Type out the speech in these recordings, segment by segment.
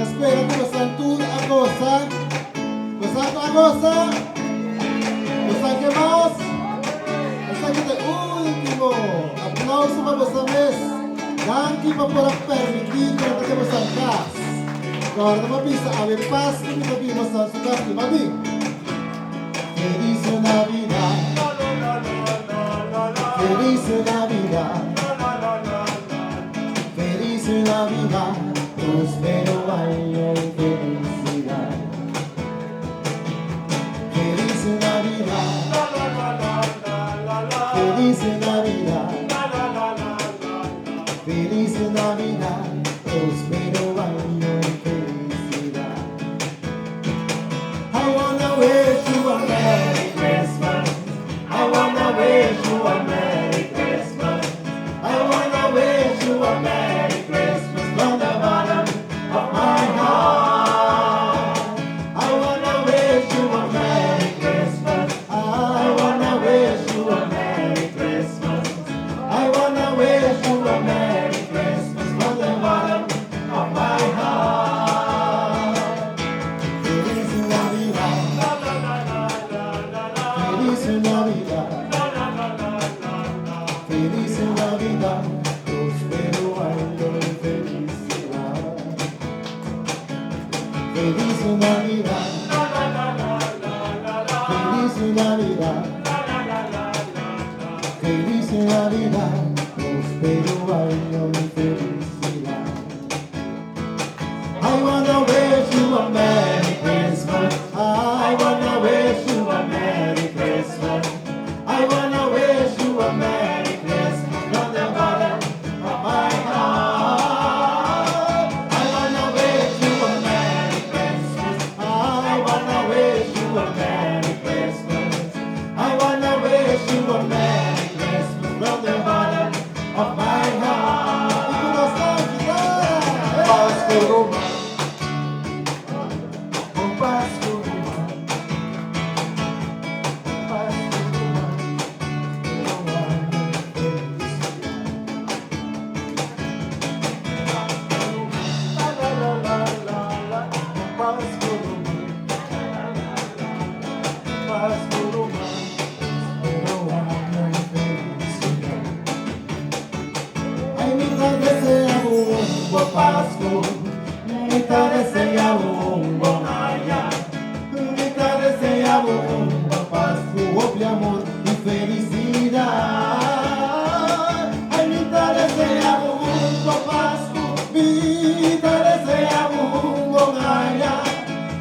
escuela kung tú agosa, kung saan agosa, kung saan que más, kung saan que último. Aplauso para vos mes. Danke pa por permitir que te vos al gas. Agora não pisa a ver paz que me vimos a su gas que mami. Feliz Navidad. Feliz Navidad. Feliz Navidad. Prospero año y felicidad. Feliz Navidad. Feliz Navidad. Feliz Navidad. Prospero año y felicidad. I wanna wish you a Merry Christmas. I wanna wish you a Merry Christmas. I wanna wish you a Merry Christmas from the bottom of my heart. I wanna wish you a Merry Christmas. I wanna wish you a Merry Christmas. I wanna wish you a Merry Christmas from the bottom of my heart. Feliz Navidad. Feliz Navidad. Feliz Navidad. Prospero año y felicidad. Feliz Navidad. Feliz Navidad. Feliz Navidad. Prospero año y felicidad. I wanna wish you a Merry Christmas. I wanna wish you a Merry Christmas. I wanna wish you a Merry Christmas from the bottom of my heart. I wanna wish you a Merry Christmas. I wanna wish you a Merry Christmas. I wanna wish you a Merry Christmas from the bottom of my heart. Ay, mi te deseamos un buen Pascua, mi te deseamos un buen año, mi te deseamos un buen Pascua, de amor y felicidad. Ay, mi te deseamos un buen Pascua, mi te deseamos un buen año,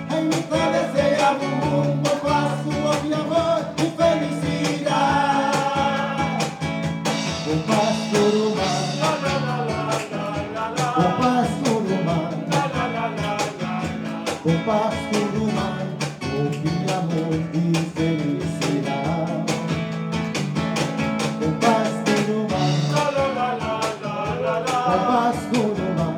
ay, mi te deseamos un buen Pascua, de amor y felicidad. Un Pascua humano. Un Pascua humano, con amor y felicidad. Un Pascua humano, un Pascua humano,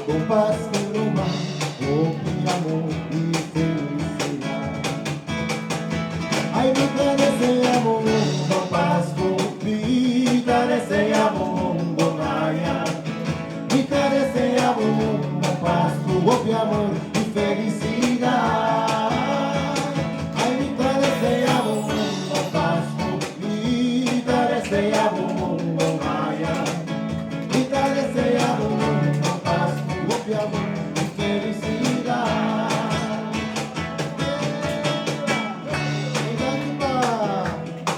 un Pascua humano, con amor y felicidad. Ay, mi te deseamos un buen Pascua, mi te deseamos un buen año, mi te deseamos un buen Pascua, de amor y felicidad. Ay, mi te deseamos un buen Pascua, mi te deseamos un buen año, mi te deseamos un buen Pascua, de amor y felicidad.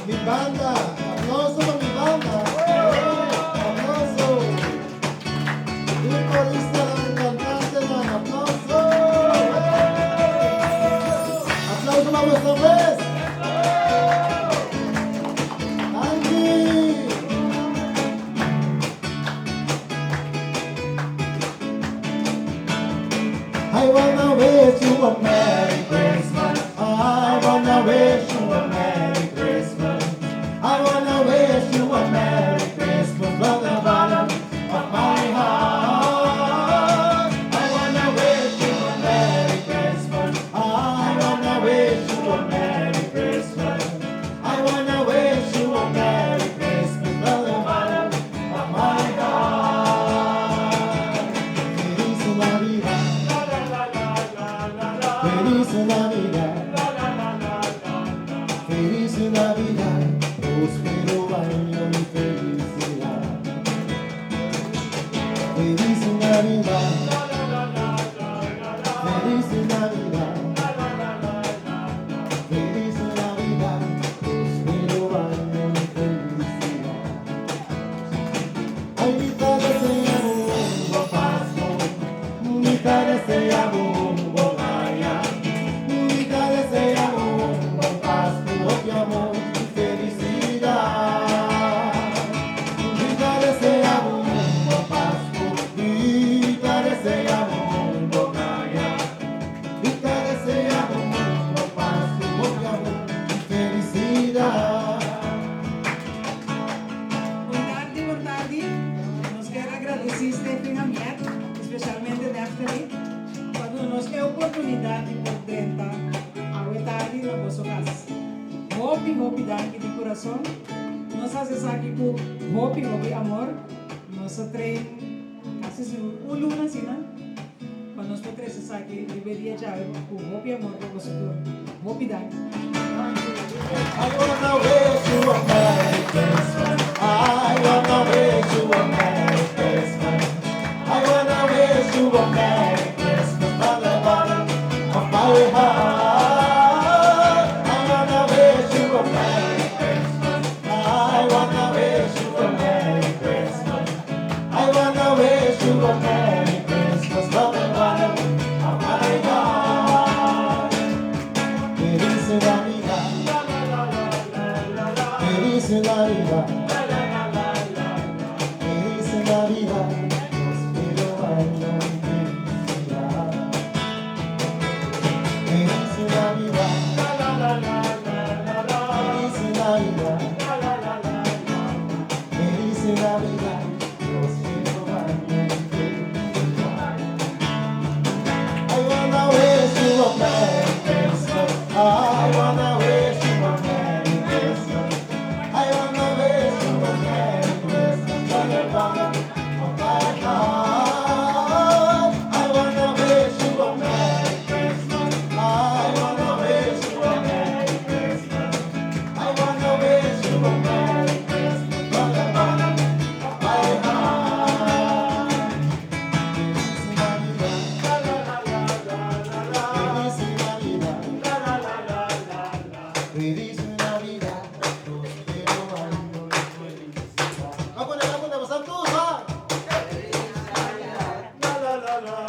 Mi banda, aplauso para mi banda. Aplauso. Y corista, la cantante, dan aplauso. Aplauso para vuestra vez. Angie. I wanna wish you a Merry Christmas. I wanna wish you a Merry Christmas. I wanna wish you a Merry Christmas from the bottom of my heart. I wanna wish you a Merry Christmas. I wanna wish you a Merry Christmas. I wanna wish you a Merry Christmas from the bottom of my heart. Feliz Navidad, Feliz Navidad, próspero año y felicidad. Feliz Navidad, Feliz Navidad, Feliz Navidad, próspero año y felicidad. Ay, mitad deseamos un buen Pascua, mitad deseamos un buen año, mitad deseamos un buen Pascua, de amor y felicidad. Mitad deseamos un buen Pascua, mitad deseamos un buen año, mitad deseamos un buen Pascua, de amor y felicidad. Boa tarde. Nós quero agradecer Stephen Amiet, especialmente Daphne, quando nos é oportunidade de tentar a tarde na vossa casa. Hope, danke de coração. Nós fazemos aqui com hope, amor. Nossa treino, assim, luna, assim, né? Quando nós podemos aqui, deveria já com hope, amor, para você tudo. Hope, danke. I wanna wish you a Merry Christmas. I wanna wish you a Merry Christmas. I wanna wish you a Merry Christmas from the bottom of my heart. I wanna wish you a Merry Christmas. I wanna wish you a Merry Christmas. I wanna wish you a Merry Christmas from the bottom of my heart. Feliz Navidad. Feliz Navidad, Feliz Navidad, próspero año y felicidad. Feliz Navidad, Feliz Navidad, Feliz Navidad, próspero año y felicidad. I wanna wish you a Merry Christmas. I wanna wish you a Merry Christmas. I wanna wish you a Merry Christmas from the bottom of my heart. I wanna wish you a Merry Christmas. I wanna wish you a Merry Christmas. I wanna wish you a Merry Christmas from the bottom of my heart. Feliz Navidad, Feliz Navidad, próspero año y felicidad. Vamos, basang tusa! La la la la.